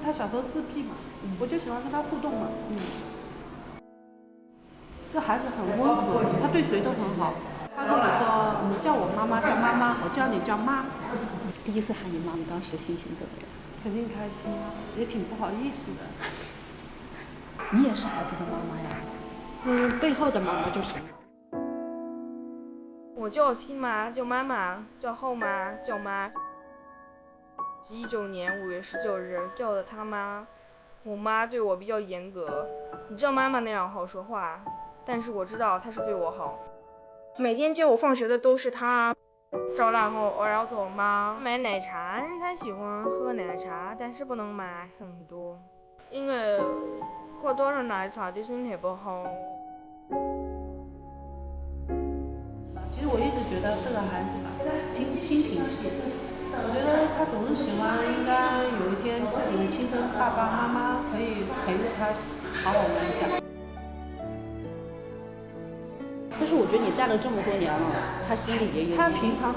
他小时候自闭嘛，我就喜欢跟他互动嘛。这孩子很温和，他对谁都很好。他跟我说：“你叫我妈妈叫妈妈，我叫你叫妈。”第一次喊你妈，你当时心情怎么样？肯定开心啊，也挺不好意思的。你也是孩子的妈妈呀？背后的妈妈就是。我叫亲妈，叫妈妈，叫后妈，叫妈。19年5月19日叫的他妈。我妈对我比较严格，你知道妈妈那样好说话，但是我知道她是对我好。每天接我放学的都是她。早上后我要做妈买奶茶，她喜欢喝奶茶，但是不能买很多，因为喝多了奶茶对身体不好。其实我一直觉得这个孩子吧，心挺细。我觉得他总是喜欢，应该有一天自己的亲生爸爸妈妈可以陪着他好好玩一下。但是我觉得你带了这么多年了，他心里也有。他平常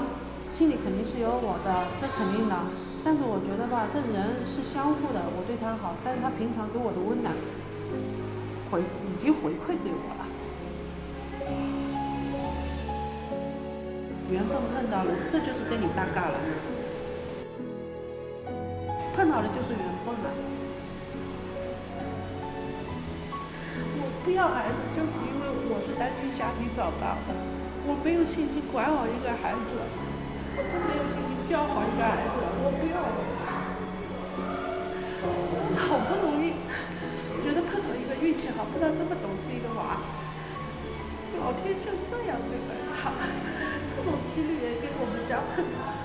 心里肯定是有我的，这肯定的。但是我觉得吧，这人是相互的，我对他好，但是他平常给我的温暖，已经回馈给我了。缘分碰到了，这就是跟你搭嘎了。碰到了就是缘分了。我不要孩子，就是因为我是单亲家庭长大的，我没有信心管好一个孩子，我真没有信心教好一个孩子，我不要了。好不容易，觉得碰到一个运气好，碰到这么懂事一个娃，老天就这样对待他，这种几率也给我们家碰到。